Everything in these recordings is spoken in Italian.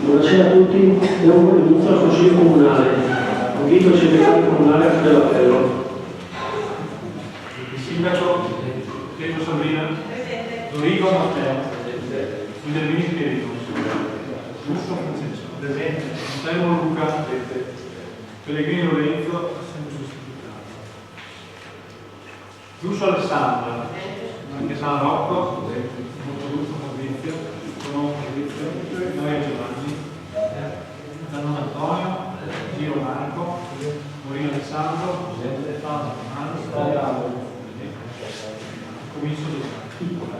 Buonasera a tutti, diamo inizio al Consiglio Comunale. Invito il segretario comunale a fare l'appello. Il sindaco Pietro Sabrina, Dorigo Matteo, Guglielmini Spirito, Russo Francesco, presente, Anselmo Luca, Pellegrini Lorenzo, sempre sostitutato. Russo Alessandra, anche San Rocco, molto gusto Fabrizio, sono Fabrizio, Noia Giovanni, Giannon Antonio, Giro Marco, Morino Alessandro, Stefano Romano, Comisso di una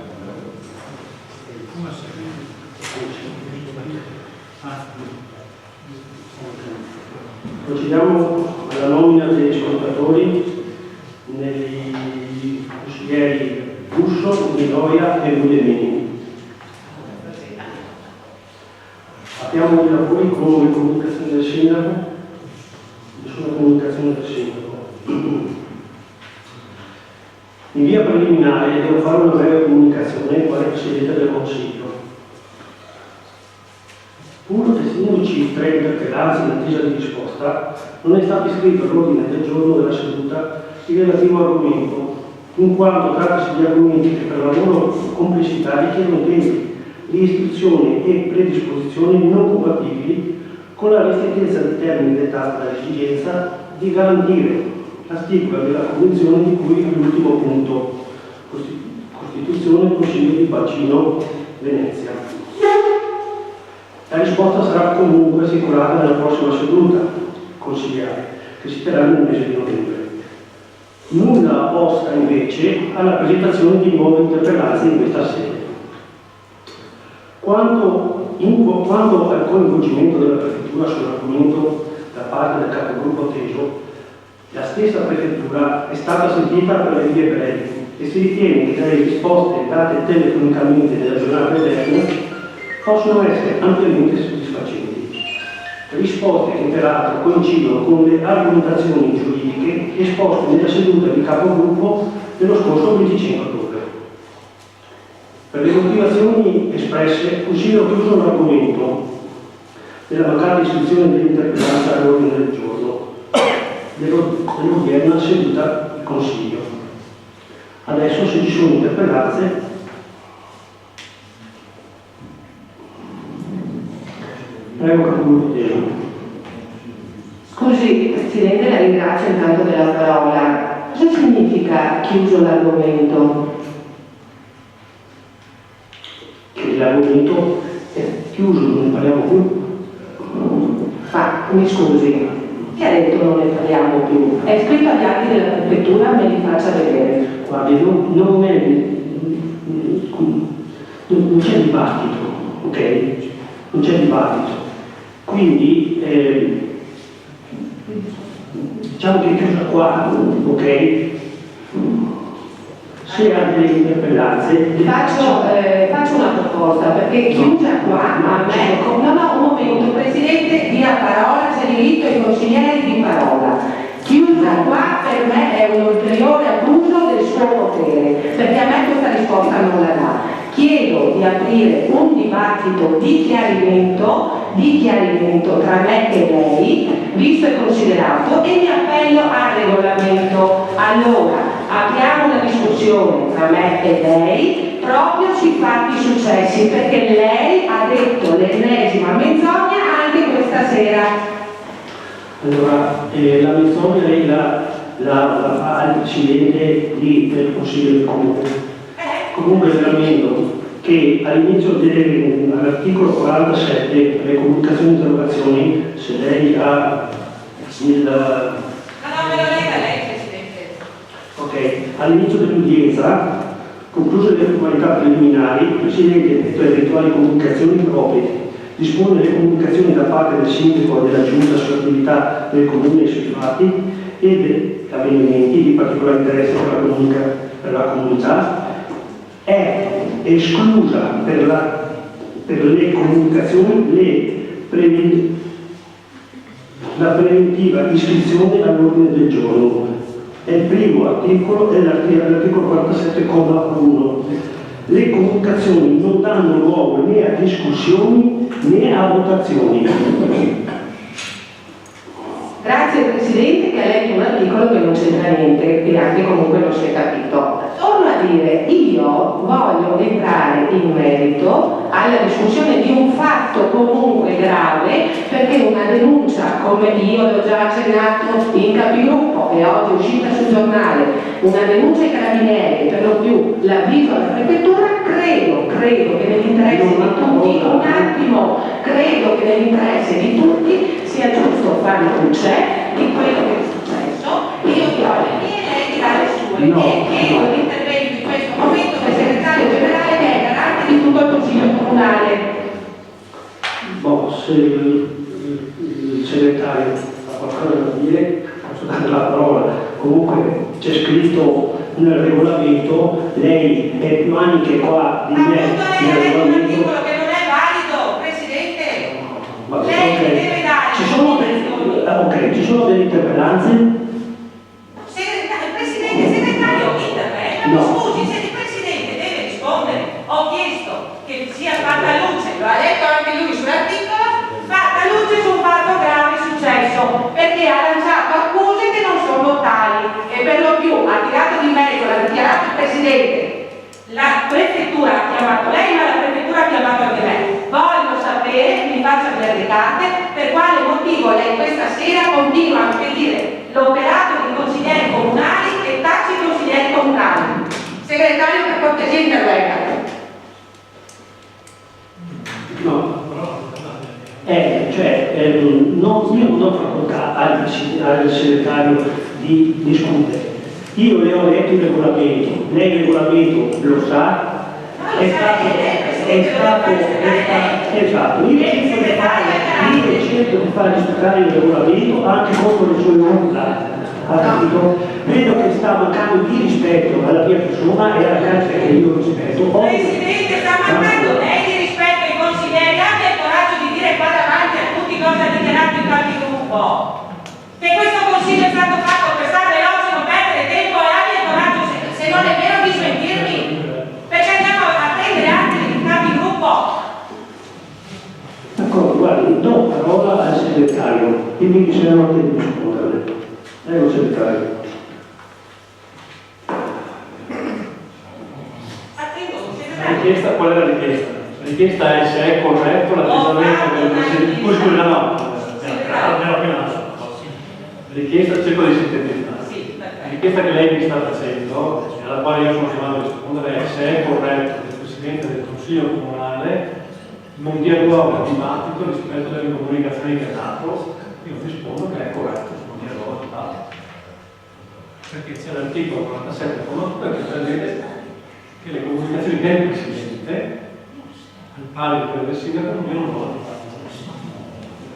Procediamo alla nomina degli ascoltatori. nei consiglieri Russo, Miloia e Guglielmini. Abbiamo dei lavori con le comunicazioni del sindaco, nessuna comunicazione del sindaco. In via preliminare devo fare una breve comunicazione quale Presidente del Consiglio. Pur essendoci 3 interpellanze in attesa di risposta, non è stato iscritto all'ordine del giorno della seduta il relativo argomento, in quanto trattasi di argomenti che per la loro complessità richiedono tempi di istruzione e predisposizioni non compatibili con la ristrettezza di termini dettata dall'esigenza di garantire la stipula della convenzione di cui l'ultimo punto, Costituzione Consiglio di Bacino Venezia. La risposta sarà comunque assicurata nella prossima seduta consigliare, che si terrà nel mese di novembre. Nulla osta invece alla presentazione di nuove interpellanze in questa sede. Quanto al coinvolgimento della Prefettura sull'argomento da parte del capogruppo Teso, la stessa Prefettura è stata sentita per le vie brevi e si ritiene che le risposte date telefonicamente nella giornata eterna possono essere ampiamente soddisfacenti. Risposte che peraltro coincidono con le argomentazioni giuridiche esposte nella seduta di capogruppo dello scorso 25 ottobre. Per le motivazioni espresse considero chiuso l'argomento della mancata iscrizione dell'interpellanza all'ordine del giorno dell'odierna seduta di Consiglio. Adesso, se ci sono interpellanze, prego capogruppo Teso. Scusi Presidente, la ringrazio intanto della parola. Cosa significa chiuso l'argomento? Che l'argomento è chiuso, non ne parliamo più. Ma mi scusi, chi ha detto non ne parliamo più? È scritto agli atti della prefettura, me li faccia vedere. Guardi, non c'è dibattito, ok? Non c'è dibattito. Quindi diciamo che è chiusa qua, ok? Se ha delle interpellanze. Faccio una proposta, perché chiusa qua a me. No, un momento, Presidente, dia parola, c'è diritto ai consiglieri di parola. Chiusa qua per me è un ulteriore abuso del suo potere, perché a me questa risposta non la dà. Chiedo di aprire un dibattito di chiarimento tra me e lei, visto e considerato, e mi appello al regolamento. Allora, apriamo una discussione tra me e lei proprio sui fatti successi, perché lei ha detto l'ennesima menzogna anche questa sera. Allora, la menzogna lei la fa al Presidente del Consiglio del Comune. Comunque veramente che all'inizio dell'articolo 47 le comunicazioni e interrogazioni, se lei ha il... No, me lo lega lei, Presidente. Ok, all'inizio dell'udienza, concluse le formalità preliminari, il Presidente effettua eventuali comunicazioni proprie, dispone le comunicazioni da parte del sindaco e della giunta sull'attività del Comune e sui fatti ed avvenimenti di particolare interesse per la comunità. È esclusa per le comunicazioni la preventiva iscrizione all'ordine del giorno. È il primo articolo, è l'articolo 47,1. Le comunicazioni non danno luogo né a discussioni né a votazioni. Grazie Presidente che ha letto un articolo che non c'entra niente e anche comunque non si è capito. Torno a dire, io voglio entrare in merito alla discussione di un fatto comunque grave, perché una denuncia, come io l'ho già accennato in capigruppo e oggi è uscita sul giornale, una denuncia ai carabinieri, per lo più l'avviso alla prefettura, credo che nell'interesse di tutti, un attimo, credo che nell'interesse di tutti sia giusto fare luce di quello che è successo. Io do le mie, lei dirà le sue, e chiedo l'intervento in questo momento del segretario generale che è garante di tutto il Consiglio Comunale. Se il segretario ha qualcosa da dire, posso dare la parola. Comunque c'è scritto nel regolamento, lei è più anni che qua di me Appunto lei nel ha detto un regolamento. articolo che non è valido, Presidente. Vabbè, Lei ok. deve dare Ci sono ok, ci sono delle interpellanze? Il Presidente segretario intervenga, mi No. scusi, se il Presidente deve rispondere, ho chiesto che sia fatta luce, lo ha detto anche lui sull'articolo, fatta luce su un fatto grave successo, perché ha lanciato accuse che non sono tali e per lo più ha tirato di mezzo, l'ha dichiarato il Presidente, la prefettura ha chiamato lei ma la prefettura ha chiamato anche me. Voglio sapere, mi faccia vedere le carte, per quale motivo lei questa sera continua a impedire l'operato di consiglieri comunali e taci i consiglieri comunali. Segretario, per cortesia intervenga. No. No, io non ho facoltà al segretario di discutere. Io le ho letto il regolamento, lei il regolamento lo sa, esatto, io cerco di fare rispettare il regolamento anche contro le sue volontà. Ha capito? Vedo che sta mancando di rispetto alla mia persona e alla carica che io rispetto. Presidente, sta mancando lei di rispetto ai consiglieri, abbia il coraggio di dire qua davanti a tutti cosa ha dichiarato il capigruppo. Che questo consiglio è stato fatto per stare veloce, non perdere tempo e abbia il coraggio, se non è vero, di smentirmi. Perché andiamo a prendere anche il capigruppo. D'accordo, guardi, do parola al segretario e mi dicevo anche di rispondere. Prego, segretario. Richiesta, qual è la richiesta? La richiesta è se è corretto l'atteggiamento del Presidente. Scusa, no. Richiesta, cerco di sintetizzare. La richiesta che lei mi sta facendo, alla quale io sono chiamato a rispondere, è se è corretto che il Presidente del Consiglio Comunale non dia luogo al dibattito rispetto alle comunicazioni che ha dato. Io rispondo che è corretto, non dia luogo al dibattito. Perché c'è l'articolo 47,2 che prevede che le comunicazioni del Presidente, al pari di quelle del Sindaco, non diano luogo al dibattito.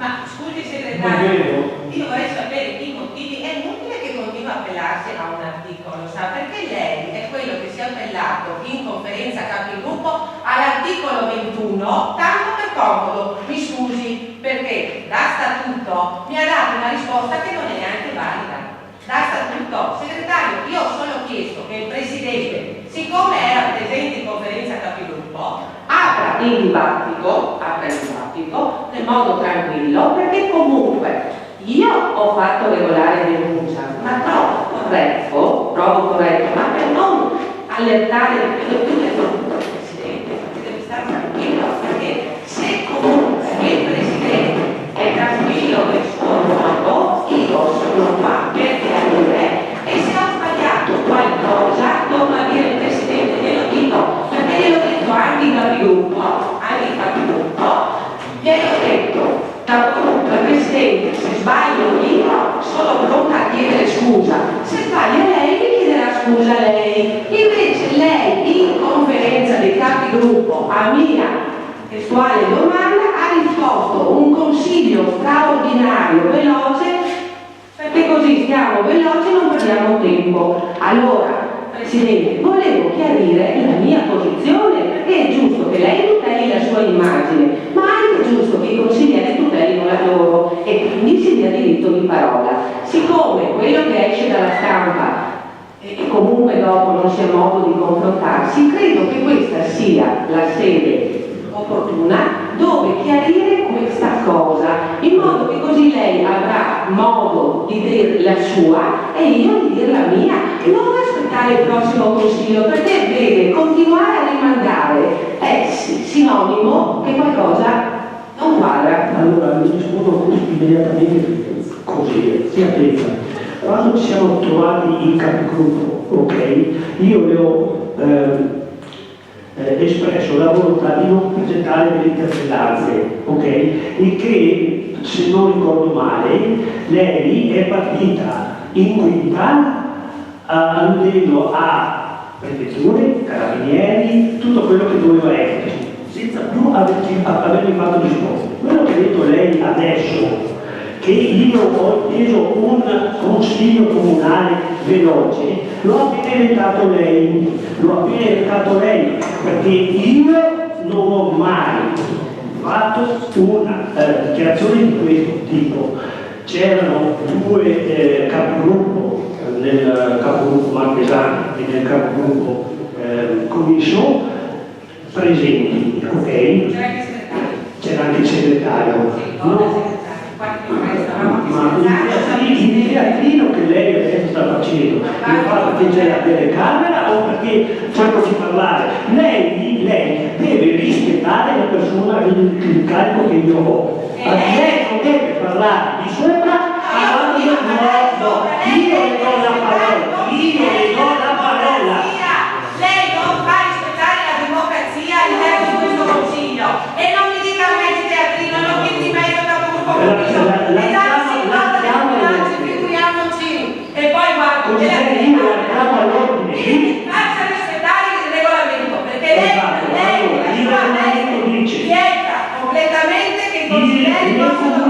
Ma scusi segretario, io vorrei sapere i motivi, è inutile che continua a appellarsi a un articolo, sa, perché lei è quello che si è appellato in conferenza capigruppo all'articolo 21, tanto per comodo, mi scusi, perché da statuto mi ha dato una risposta che non è neanche valida. Da statuto, segretario, io ho solo chiesto che il Presidente, siccome era presente in conferenza capigruppo, apra il dibattito nel modo tranquillo, perché comunque io ho fatto regolare denuncia, ma trovo corretto, ma per non allertare il Presidente, perché deve stare tranquillo, perché se comunque il Presidente è tranquillo nel suo modo, io sono qua per chiarire e se ho sbagliato qualcosa torno a dire il Presidente, glielo dico, perché gliel'ho detto anche in capigruppo, gliel'ho detto, comunque Presidente, se sbaglio io sono pronta a chiedere scusa, se sbaglia lei mi chiederà scusa lei, invece lei in conferenza dei capigruppo a mia testuale domanda ha risposto un consiglio straordinario, veloce, perché così stiamo veloci e non perdiamo tempo. Allora, Presidente, volevo chiarire la mia posizione, perché è giusto che lei tuteli la sua immagine, ma è anche giusto che i consiglieri tutelino la loro e quindi si dia diritto di parola. Siccome quello che esce dalla stampa e comunque dopo non c'è modo di confrontarsi, credo che questa sia la sede opportuna dove chiarire questa cosa, in modo che così lei avrà modo di dire la sua e io di dire la mia, e non aspettare il prossimo consiglio, perché vede, continuare a rimandare è sinonimo che qualcosa non quadra. Allora, mi rispondo immediatamente così, sia attenta. Quando ci siamo trovati in capigruppo, ok, io le ho espresso la volontà di non presentare delle interpellanze, ok? Il che, se non ricordo male, lei è partita in quinta alludendo a prefetture, carabinieri, tutto quello che doveva essere, senza più avermi fatto risposta. Quello che ha detto lei adesso, che io ho inteso un consiglio comunale veloce lo ha appena elencato lei, perché io non ho mai fatto una dichiarazione di questo tipo. C'erano due capigruppo, nel capogruppo Marchesani e nel capogruppo Commission presenti, ok? C'era anche il segretario. No. Ma il teatrino che lei adesso sta facendo, lo fa perché c'è la telecamera o perché cerco di parlare? Lei deve rispettare la persona, il carico che io ho. Lei non deve parlare di sopra, no, io le do la parola, Lei non fa rispettare la democrazia all'interno di questo consiglio e non mi dica a me di teatrino, non che ti meglio da gruppo figuriamoci. E poi guarda, faccia rispettare il regolamento, perché lei vieta completamente che i consiglieri possono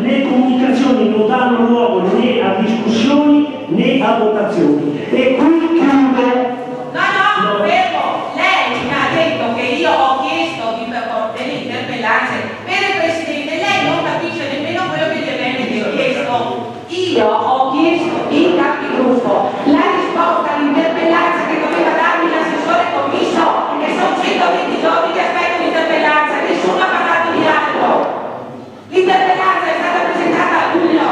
le comunicazioni non danno luogo né a discussioni né a votazioni. E qui chiudo. No, fermo. Lei mi ha detto che io ho chiesto delle interpellanze per il Presidente, lei non capisce nemmeno quello che gli avete chiesto. Io ho chiesto in capigruppo la risposta all'interpellanza che doveva darmi l'assessore commisso, che sono 120 giorni che aspetto l'interpellanza, nessuno ha parlato di altro. L'interpellanza è stata presentata a luglio.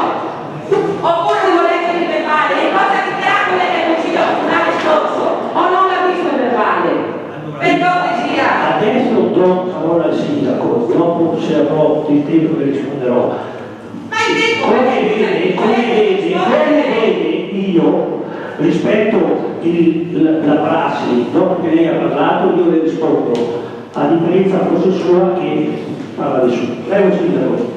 Oppure devo leggere il verbale, e cosa ha dichiarato lei nel Consiglio Comunale scorso? O non l'ha visto il verbale? Per cortesia. Adesso do parola al sindaco, dopo se avrò il tempo che risponderò. Ma il tempo Come vede, io rispetto la prassi, dopo che lei ha parlato, io le rispondo, a differenza forse sua che parla di su. Prego, sindaco.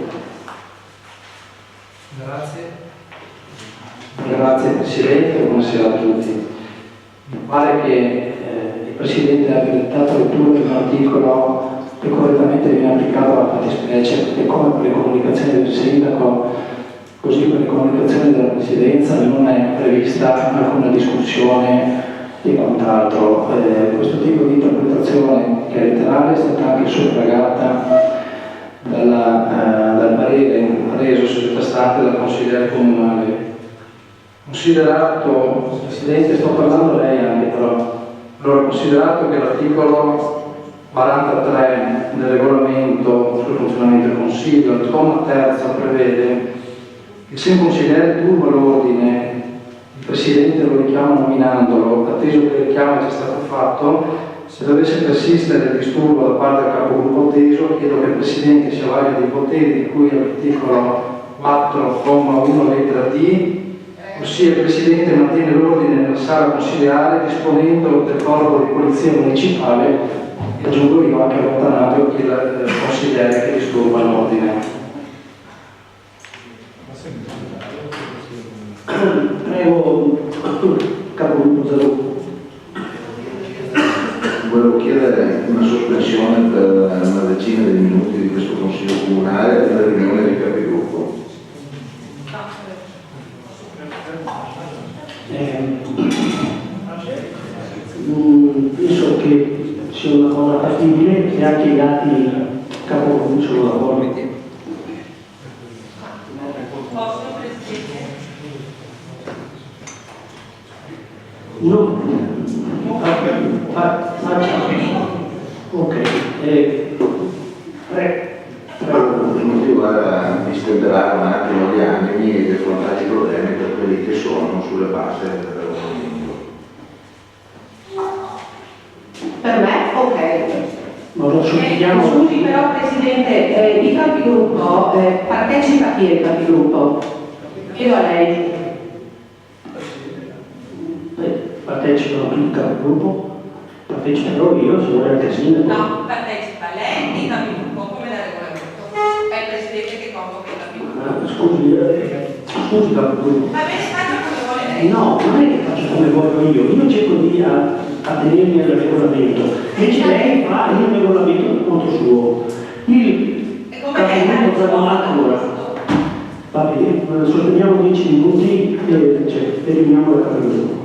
Grazie Presidente, buonasera a tutti. Mi pare che il Presidente abbia dettato lettura di un articolo che correttamente viene applicato alla fattispecie, perché come per le comunicazioni del Sindaco, così per le comunicazioni della Presidenza non è prevista alcuna discussione e quant'altro. Questo tipo di interpretazione, che è letterale, è stata anche suffragata dal parere reso sottostante dal consigliere comunale. Considerato, Presidente, sto parlando a lei anche però, allora considerato che l'articolo 43 del regolamento sul funzionamento del Consiglio, il comma terzo, prevede che se un consigliere turba l'ordine, il Presidente lo richiama nominandolo, atteso che il richiamo è già stato fatto, se dovesse persistere il disturbo da parte del capogruppo teso, chiedo che il Presidente si avvalga dei poteri di cui all'articolo 4, comma 1, lettera D, ossia il Presidente mantiene l'ordine nella sala consigliare disponendo del corpo di polizia municipale e aggiungo io anche allontanato il consigliere che disturba l'ordine. Prego, capogruppo Zalò. Volevo chiedere una sospensione per una decina di minuti di questo Consiglio Comunale e una riunione di capigruppo. Penso che sia una cosa fattibile e anche gli altri capogruppo sono d'accordo. Posso, Presidente? No. Ok. Il motivo era distemperare un attimo gli animi e affrontare i problemi per quelli che sono sulle basi del regolamento. Per me, ok. Ma lo sottolineiamo. Scusi però Presidente, il capigruppo, partecipa chi è il capigruppo? Chiedo a lei. Partecipano tutti il capogruppo? Parteciperò io, se vuole anche il sindaco. No, partecipa lei il capigruppo come da regolamento. È il Presidente che convoca il capigruppo. Scusi capogruppo. Va bene, faccia come vuole lei. No, non è che faccio come voglio io cerco di attenermi al regolamento, invece lei fa il regolamento per conto suo. Il E come lei capogruppo fa ancora. Va bene, sosteniamo 10 minuti e eliminiamo la capitolo.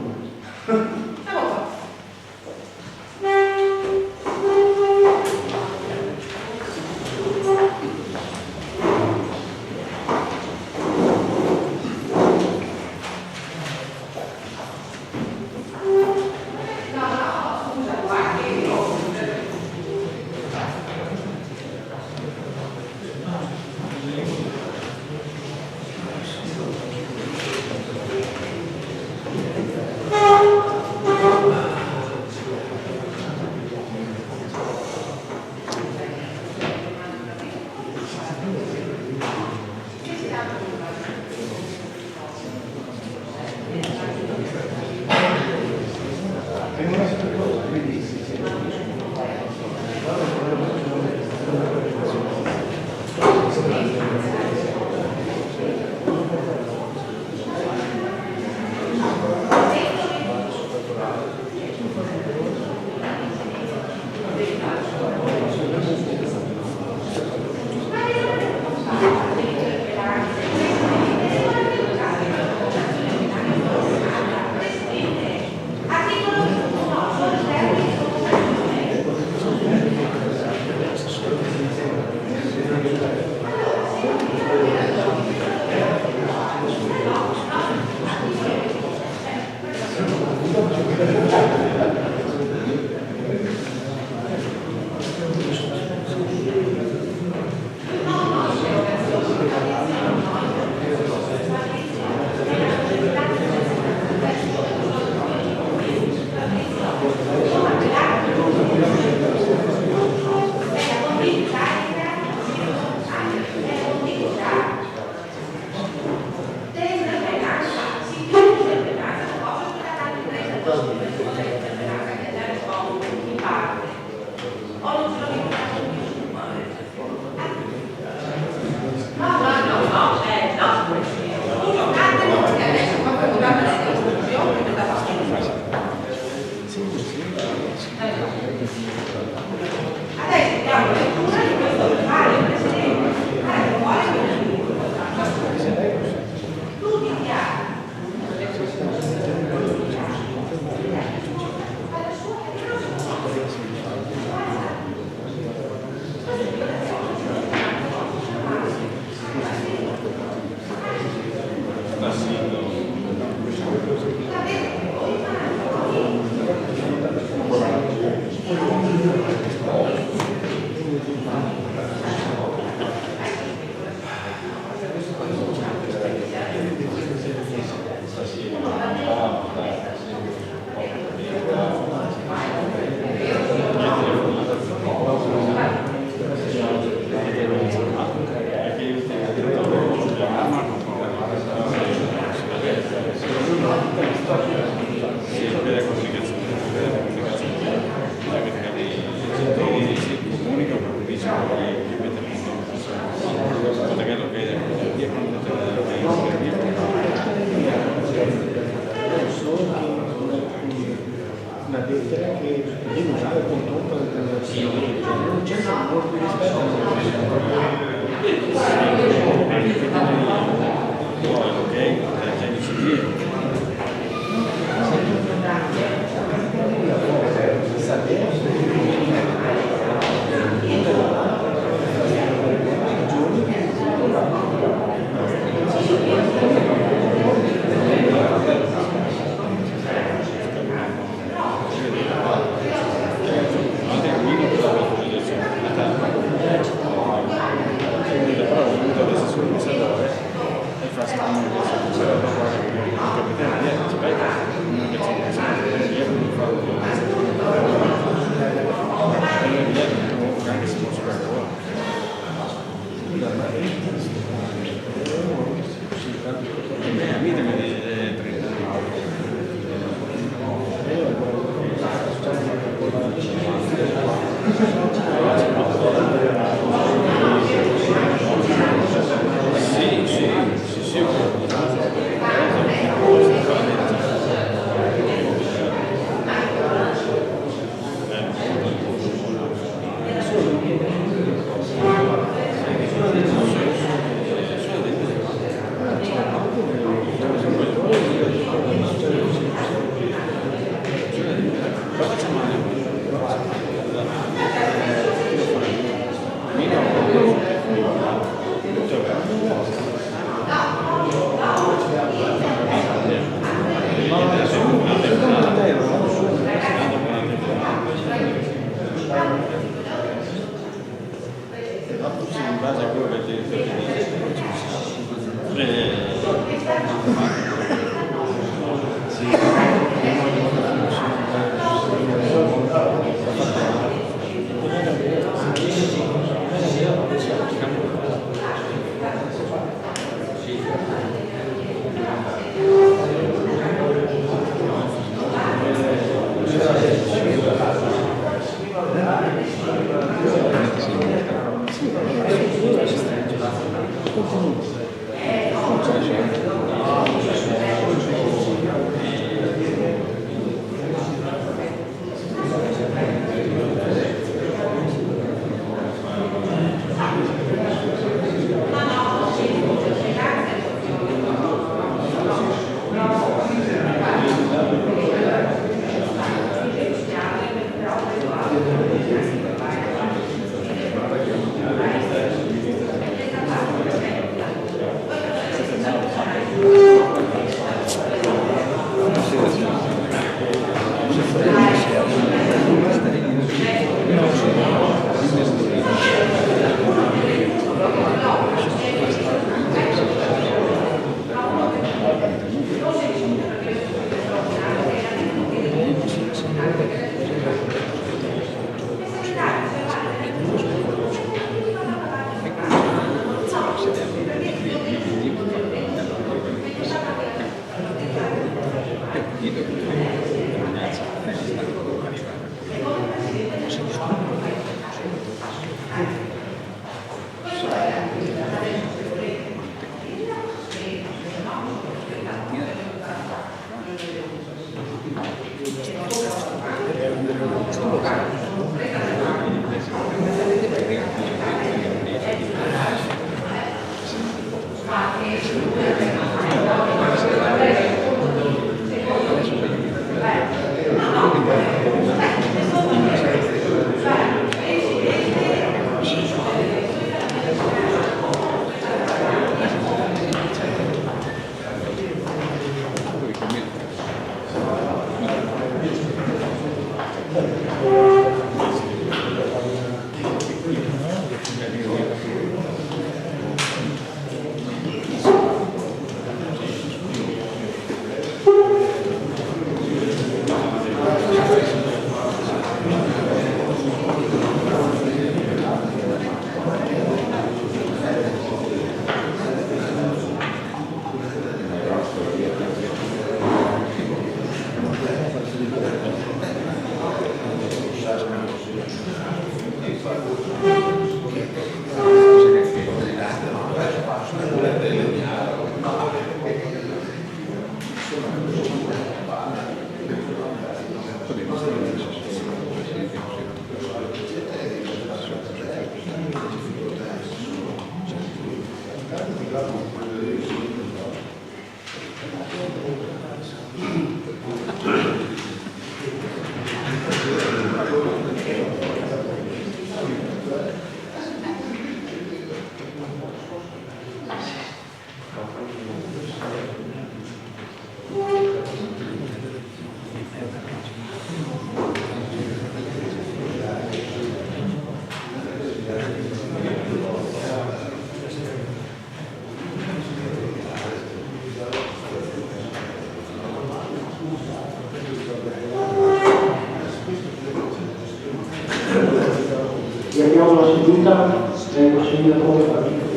seduta, prego Sindaco,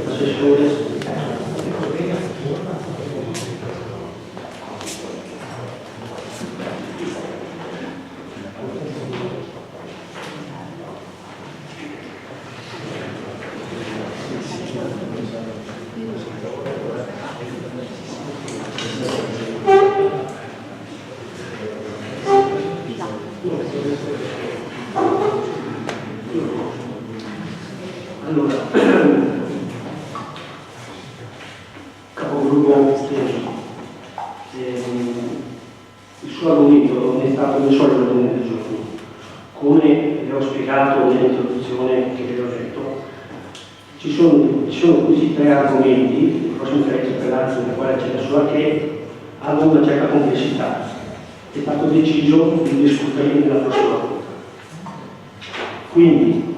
assessore. Allora, capogruppo il suo argomento non è stato nel solito ordine del giorno. Come vi ho spiegato nell'introduzione che vi ho detto, ci sono questi tre argomenti, il prossimo tre interpellanze nella quale c'è da sola, che hanno una certa complessità. È stato deciso di discutere nella prossima volta. Quindi,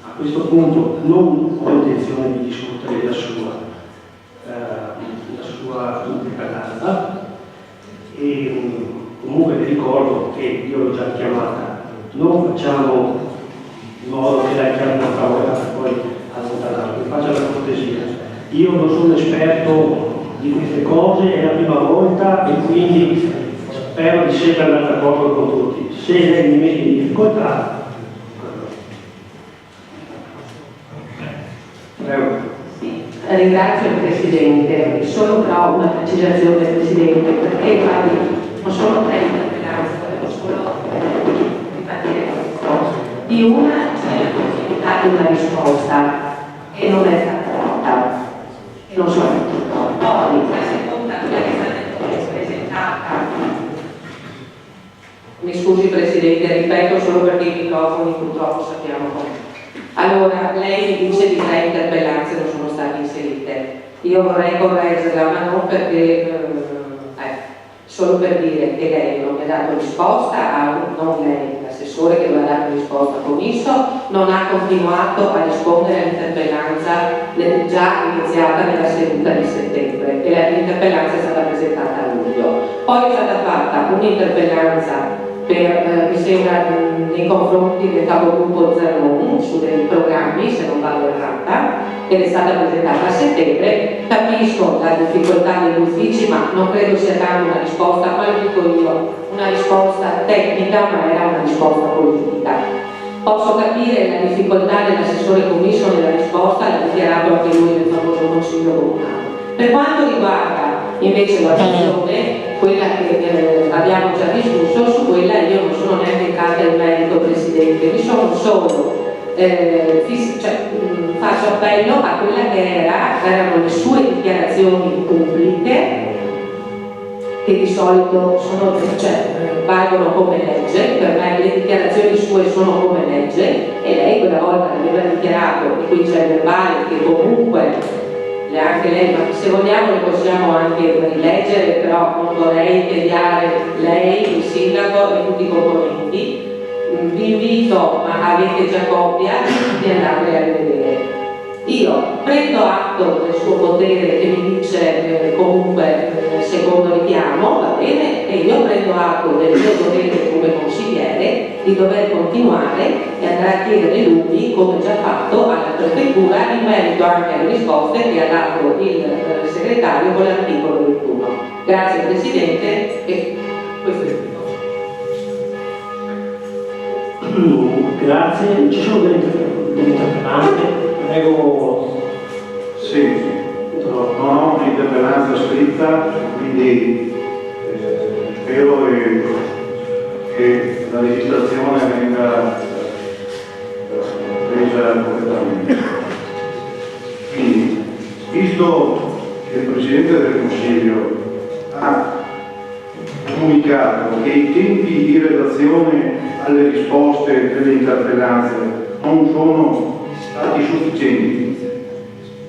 a questo punto non ho intenzione di discutere la sua interpellanza e comunque vi ricordo che io l'ho già chiamata, non facciamo in modo che la chiami una parola per poi allontanarla, mi faccia la cortesia. Io non sono esperto di queste cose, è la prima volta e quindi spero di sempre andare d'accordo con tutti. Se lei mi mette in difficoltà, ringrazio il Presidente, solo però una precisazione Presidente, perché guardi, non sono tre interpellanze, volevo solo ripartire questo. Di una c'è la possibilità di una risposta che non è stata data, e non so tutto. Poi la seconda, quella che è stata presentata. Mi scusi Presidente, ripeto solo perché i microfoni purtroppo sappiamo come. Allora, lei mi dice di tre interpellanze non sono state inserite. Io vorrei correggerla, ma non perché, solo per dire che lei non mi ha dato risposta, non lei, l'assessore che mi ha dato risposta a Commisso, non ha continuato a rispondere all'interpellanza già iniziata nella seduta di settembre e l'interpellanza è stata presentata a luglio. Poi è stata fatta un'interpellanza mi sembra nei confronti del capogruppo Zermon su dei programmi, se non vado errata, che è stata presentata a settembre. Capisco la difficoltà degli uffici, ma non credo sia tanto una risposta, ma lo dico io, una risposta tecnica, ma era una risposta politica. Posso capire la difficoltà dell'assessore Commisso nella risposta, l'ha dichiarato anche lui nel famoso consiglio comunale. Per quanto riguarda invece la questione, quella che abbiamo già discusso, su quella io non sono neanche entrata in merito, Presidente, mi sono solo faccio appello a quella che erano le sue dichiarazioni pubbliche, che di solito valgono come legge. Per me le dichiarazioni sue sono come legge e lei quella volta aveva dichiarato, e qui c'è il verbale che comunque anche lei, ma se vogliamo le possiamo anche rileggere, però non vorrei tediare lei, il Sindaco e tutti i componenti. Vi invito, ma avete già copia, di andarle a rivedere. Io prendo atto del suo potere che mi dice comunque secondo richiamo, va bene, e io prendo atto del mio dovere come consigliere di dover continuare e andare a chiedere lumi, come già fatto alla prefettura, in merito anche alle risposte che ha dato il segretario con l'articolo 21. Grazie Presidente e questo è tutto. Grazie, ci sono delle interpellanze, prego. Sì, non ho un'interpellanza scritta, quindi spero che la legislazione venga presa completamente. Quindi, visto che il Presidente del Consiglio ha comunicato che i tempi di redazione alle risposte delle interpellanze non sono stati sufficienti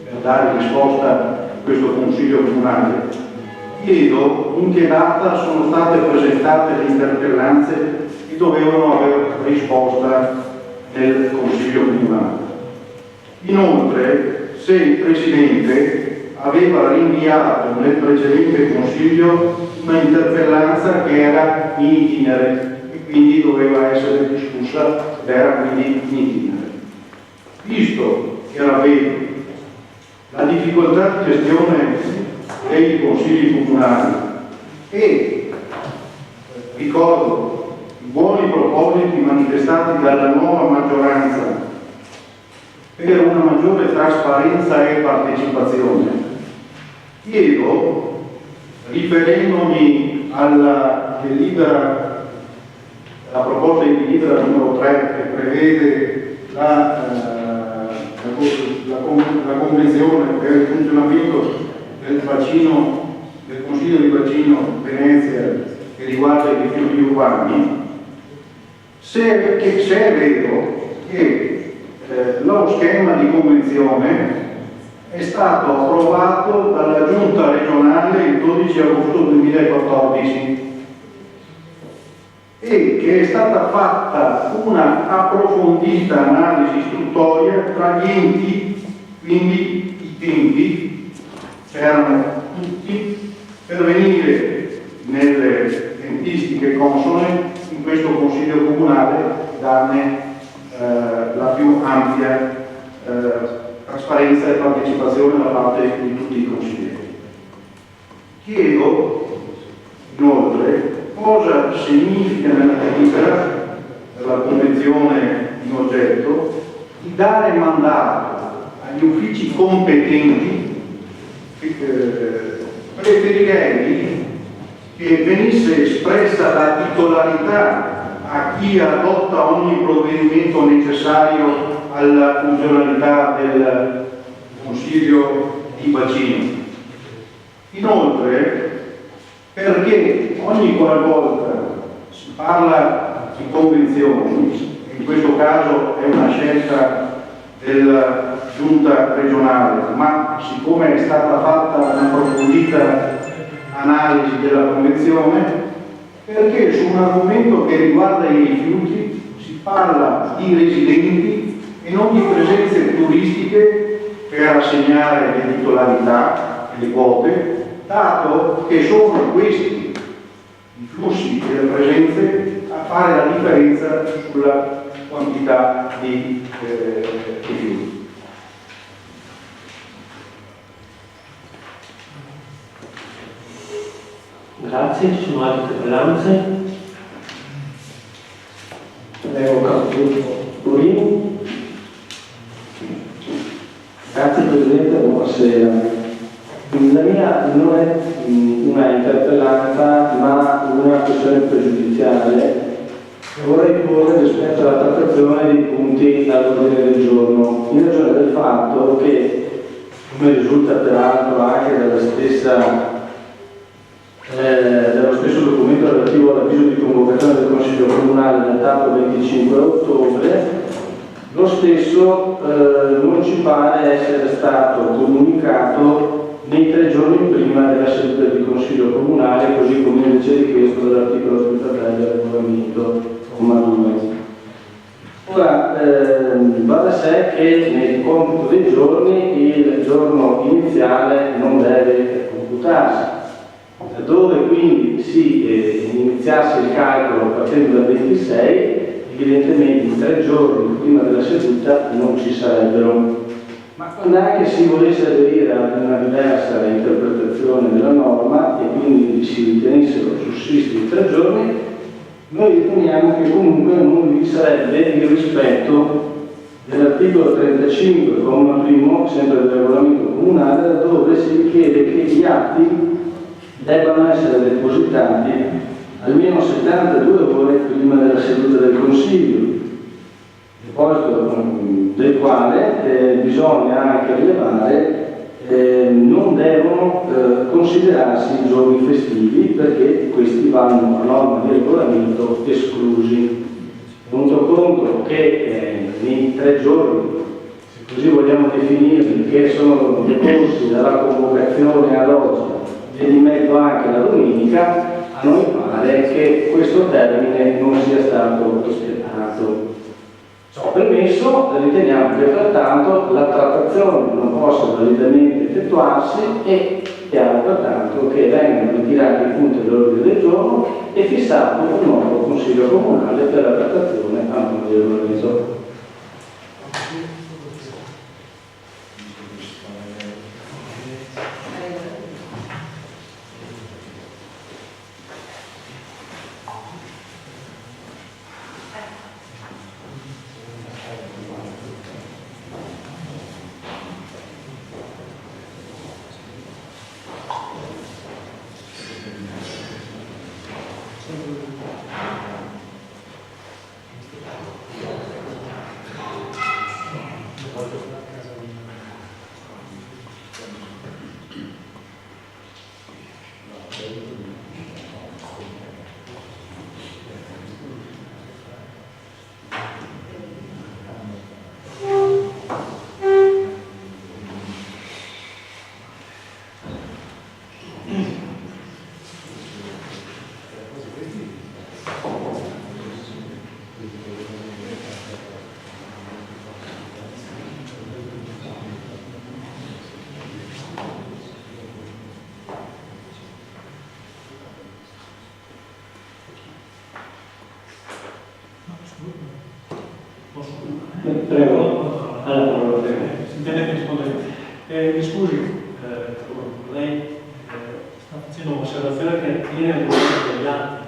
per dare risposta a questo Consiglio comunale, chiedo in che data sono state presentate le interpellanze che dovevano avere risposta nel Consiglio comunale. Inoltre, se il Presidente aveva rinviato nel precedente Consiglio una interpellanza che era in itinere e quindi doveva essere discussa ed era quindi in itinere. Visto che ravvedo la difficoltà di gestione dei consigli comunali e ricordo i buoni propositi manifestati dalla nuova maggioranza per una maggiore trasparenza e partecipazione, chiedo, riferendomi alla delibera, la proposta di delibera numero 3 che prevede la convenzione per il funzionamento del bacino, del Consiglio di Bacino Venezia che riguarda i rifiuti urbani, se è vero che lo schema di convenzione è stato approvato dalla Giunta regionale il 12 agosto 2014 e che è stata fatta una approfondita analisi istruttoria tra gli enti, quindi i tempi erano tutti per venire nelle tempistiche consone in questo Consiglio Comunale darne la più ampia trasparenza e partecipazione da parte di tutti i consiglieri. Chiedo inoltre cosa significa nella delibera della convenzione in oggetto di dare mandato agli uffici competenti. Preferirei che venisse espressa la titolarità a chi adotta ogni provvedimento necessario alla funzionalità del Consiglio di Bacino. Inoltre, perché ogni qualvolta si parla di convenzioni, in questo caso è una scelta della Giunta regionale, ma siccome è stata fatta un'approfondita analisi della convenzione, perché su un argomento che riguarda i rifiuti si parla di residenti e non di presenze turistiche per assegnare le titolarità e le quote, dato che sono questi i flussi e le presenze a fare la differenza sulla quantità di rifiuti. Grazie, ci sono altre interpellanze? Prego, Capogruppo. Grazie Presidente, buonasera. La mia non è una interpellanza ma una questione pregiudiziale che vorrei porre rispetto alla trattazione dei punti all'ordine del giorno, in ragione del fatto che, come risulta peraltro anche dello stesso documento relativo all'avviso di convocazione del Consiglio Comunale datato 25 ottobre, lo stesso non ci pare essere stato comunicato nei 3 giorni prima della seduta di Consiglio Comunale, così come invece richiesto dall'articolo 33 del regolamento, comma 2. Ora, va da sé che nel computo dei giorni il giorno iniziale non deve computarsi. Dove quindi si iniziasse il calcolo partendo dal 26, evidentemente in 3 giorni prima della seduta non ci sarebbero. Ma quando anche si volesse aderire ad una diversa interpretazione della norma e quindi si ritenessero sussistenti 3 giorni, noi riteniamo che comunque non vi sarebbe il rispetto dell'articolo 35, comma primo, sempre del regolamento comunale, dove si richiede che gli atti debbano essere depositati almeno 72 ore prima della seduta del Consiglio, deposito del quale bisogna anche rilevare non devono considerarsi i giorni festivi, perché questi vanno a norma di regolamento esclusi. Tenuto conto che nei 3 giorni, se così vogliamo definirli, che sono decorsi dalla convocazione ad oggi e di mezzo anche la domenica, a noi pare che questo termine non sia stato rispettato. Ciò permesso, riteniamo che pertanto la trattazione non possa validamente effettuarsi e chiaro pertanto che vengano ritirati i punti dell'ordine del giorno e fissato un nuovo Consiglio Comunale per la trattazione a nome del regolamento. Prego. Allora, prego. Si intende che rispondere. Mi scusi, lei sta facendo un'osservazione che attiene al governo degli atti.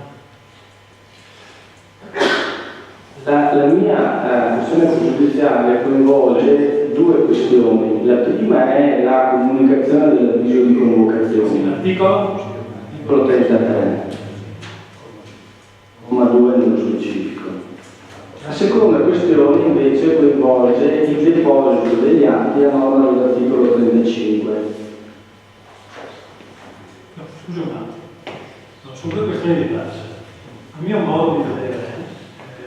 La mia questione pregiudiziale coinvolge due questioni. La prima è la comunicazione dell'avviso di convocazione. L'articolo? Articolo 33, comma 2 nello specifico. La seconda questione invece coinvolge il deposito degli atti a norma dell'articolo 35. No, scusi un attimo. No, sono due questioni diverse. A mio modo di vedere,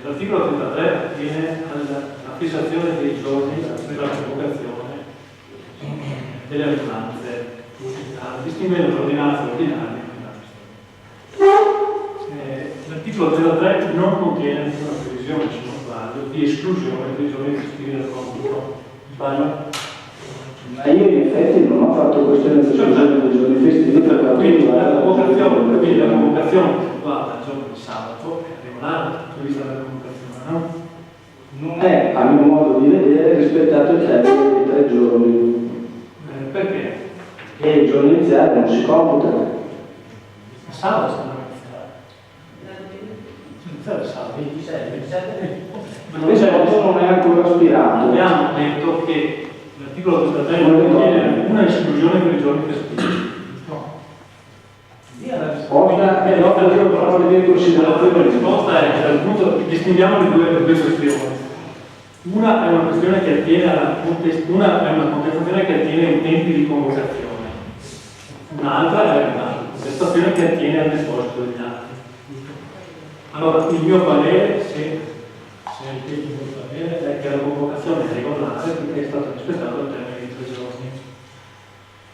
l'articolo 33 attiene alla fissazione dei giorni per la convocazione delle ordinanze, distinguendo tra ordinanze ordinarie e ordinanze. L'articolo 33 non contiene nessuna previsione, se non sbaglio, di esclusione dei giorni festivi del computo. Sbaglio? Ma io in effetti non ho fatto questione di esclusione dei giorni festivi per quanto riguarda la convocazione riguarda il giorno di sabato, è regolare dal punto di vista della convocazione, no? non è, a mio modo di vedere, rispettato il termine dei 3 giorni. Perché? Che il giorno iniziale non si computa. Il sabato si deve iniziare il sabato 26, 27. Questo non è ancora aspirato. Abbiamo detto che l'articolo 33 non contiene alcuna esclusione per i giorni festivi. Ora è dopo che io farò le mie La considerazioni. risposta è che dal punto distinguiamo le due questioni. Una è una questione che attiene una è una contestazione che attiene ai tempi di convocazione, un'altra è una contestazione che attiene al deposito degli atti. Allora, il mio parere, se il mio parere, è che la convocazione è regolare perché è stato rispettato il termine di 3 giorni.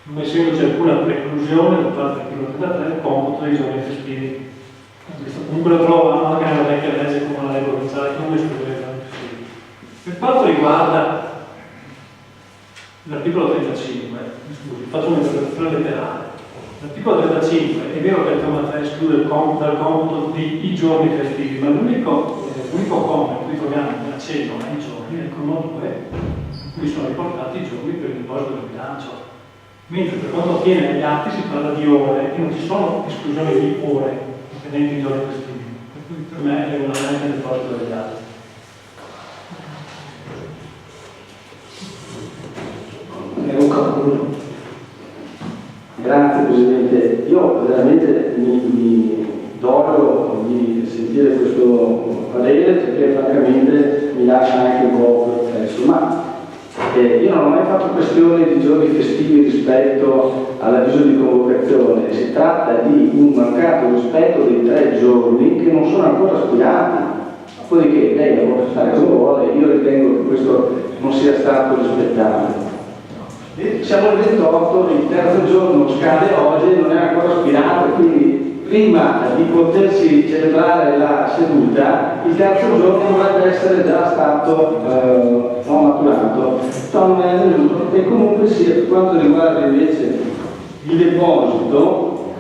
Non essendoci alcuna preclusione da parte dell'articolo 33 del computo dei giorni festivi. Questo comunque lo trovo anche nella vecchia legge come la legge provinciale che non escludeva i giorni festivi. Per quanto riguarda l'articolo 35, scusi, faccio un'interpretazione letterale. L'articolo 35 è vero che il comma 3 esclude dal computo i giorni festivi, ma l'unico comma in cui troviamo un accenno ai giorni è il comma 2, in cui sono riportati i giorni per il deposito del bilancio. Mentre per quanto attiene agli atti si parla di ore e non ci sono esclusioni di ore dipendenti dai giorni festivi. Per cui per me è regolarmente il deposito degli atti. Grazie Presidente, io veramente mi dolgo di sentire questo parere perché francamente mi lascia anche un po' perplesso, ma io non ho mai fatto questione di giorni festivi rispetto all'avviso di convocazione, si tratta di un mancato rispetto dei 3 giorni che non sono ancora aspirati, dopodiché lei la può fare come vuole, io ritengo che questo non sia stato rispettato. Siamo al 28, il terzo giorno scade oggi e non è ancora aspirato, quindi prima di potersi celebrare la seduta, il terzo giorno dovrebbe essere già stato maturato. E comunque sia, per quanto riguarda invece il deposito,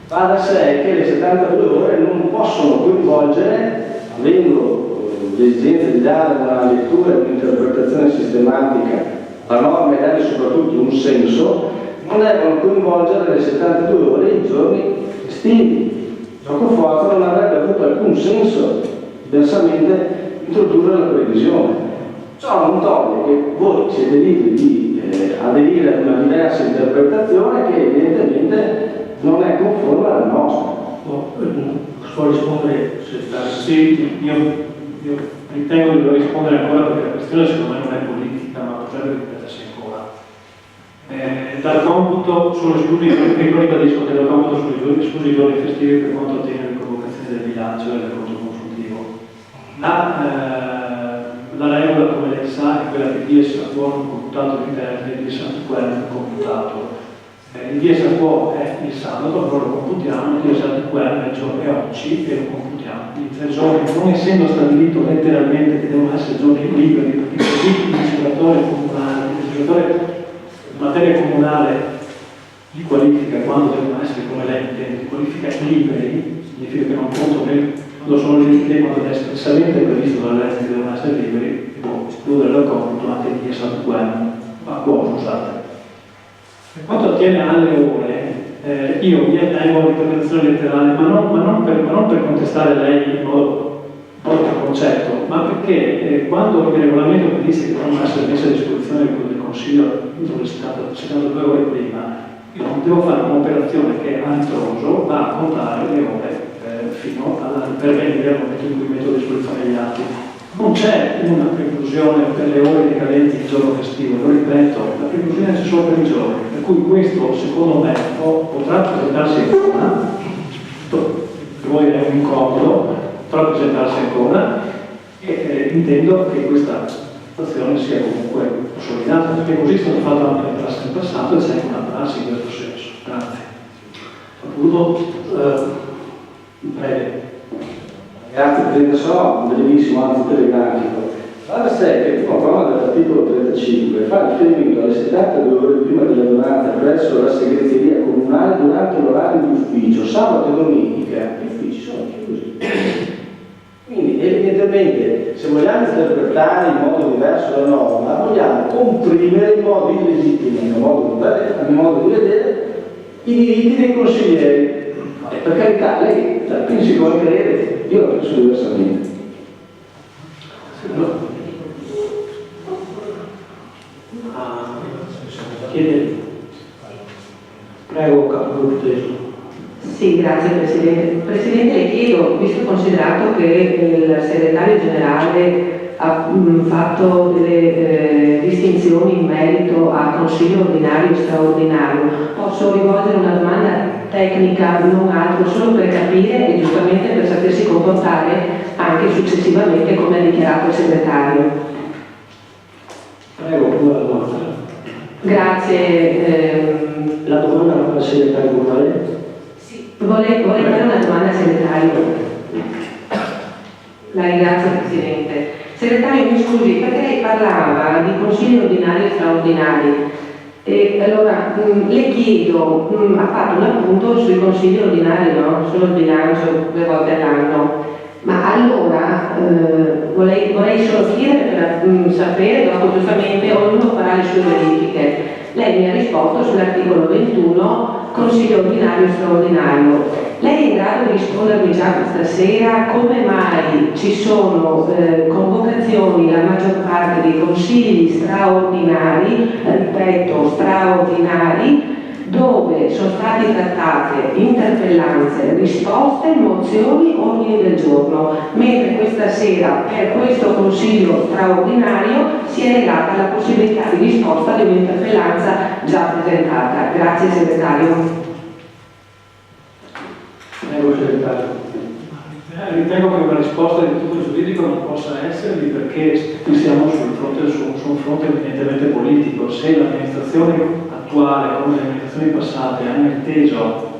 va da sé che le 72 ore non possono coinvolgere, avendo l'esigenza di dare una lettura e un'interpretazione sistematica la norma e dare soprattutto un senso, non devono coinvolgere le 72 ore i giorni estivi. Gioco forza non avrebbe avuto alcun senso, diversamente introdurre la previsione. Ciò non toglie che voi siete liberi di aderire ad una diversa interpretazione che evidentemente non è conforme alla nostra. può rispondere, sì, io ritengo di dover rispondere ancora perché la questione secondo me non è politica, ma potrebbe ripetersi ancora. Dal computo sulle scusi, io ribadisco che dal computo sui giorni festivi per quanto attiene alle convocazioni del bilancio e del conto consultivo. La regola, come lei sa, è quella che dies a quorum computato di termine, dies a quorum computato. Il dies a quorum è il sabato, allora lo computiamo, il dies a quorum è oggi e lo computiamo. I 3 giorni, non essendo stabilito letteralmente che devono essere giorni liberi, perché così il legislatore comunale, il legislatore in materia comunale li qualifica quando devono essere, come lei intende, li qualifica liberi, significa che non conto che quando sono liberi, quando deve essere espressamente previsto dalla legge che devono essere liberi, può escludere dal computo anche il dies a quorum, scusate. Per quanto attiene alle ore, io mi attengo all'interpretazione letterale, ma non per contestare lei in modo concetto, ma perché quando il regolamento dice che devono essere messe a disposizione del Consiglio, dove è stato citato 2 ore prima, io non devo fare un'operazione che a ritroso va a contare le ore fino per venire al momento in cui metto a disposizione gli atti. Non c'è una preclusione per le ore decadenti il giorno festivo, lo ripeto, la preclusione c'è solo per i giorni, per cui questo secondo me potrà presentarsi ancora, per voi è un incomodo, potrà presentarsi ancora e intendo che questa situazione sia comunque consolidata, perché così è stato fatto anche nella prassi in passato e c'è una prassi in questo senso. Grazie. Prego. Grazie Presidente, sono brevissimo, anzi telegrafico. Alla 7, il primo comma dell'articolo 35 fa riferimento alle 72 ore prima dell'adunanza presso la segreteria comunale durante l'orario di ufficio, sabato e domenica, gli uffici sono chiusi. Quindi evidentemente se vogliamo interpretare in modo diverso la norma, vogliamo comprimere in modo illegittimo, a mio modo di vedere, i diritti dei consiglieri. E per carità, lei la pensi come crede, io la penso diversamente. Prego, capogruppo. Sì, grazie Presidente. Presidente, le chiedo, visto considerato che il segretario generale ha fatto delle distinzioni in merito a consiglio ordinario e straordinario, posso rivolgere una domanda tecnica, non altro, solo per capire e giustamente per sapersi comportare anche successivamente come ha dichiarato il segretario. Prego, la domanda. Grazie. La domanda alla segretaria comunale? Sì, vorrei fare una domanda al segretario. La ringrazio Presidente. Segretario, mi scusi, perché lei parlava di consigli ordinari e straordinari. E allora le chiedo, ha fatto un appunto sui consigli ordinari, no? Solo il bilancio 2 volte all'anno. Ma allora vorrei solo chiedere per sapere, dopo giustamente ognuno farà le sue verifiche. Lei mi ha risposto sull'articolo 21, consiglio ordinario e straordinario. Lei è in grado di rispondermi già questa sera come mai ci sono convocazioni, la maggior parte dei consigli straordinari, ripeto straordinari, dove sono state trattate interpellanze, risposte, mozioni, ordini del giorno, mentre questa sera per questo consiglio straordinario si è negata la possibilità di risposta di un'interpellanza già presentata. Grazie segretario. Prego, segretario. Ritengo che una risposta di tipo giuridico non possa esservi perché qui siamo su un fronte evidentemente politico. Se l'amministrazione attuale come le amministrazioni passate hanno inteso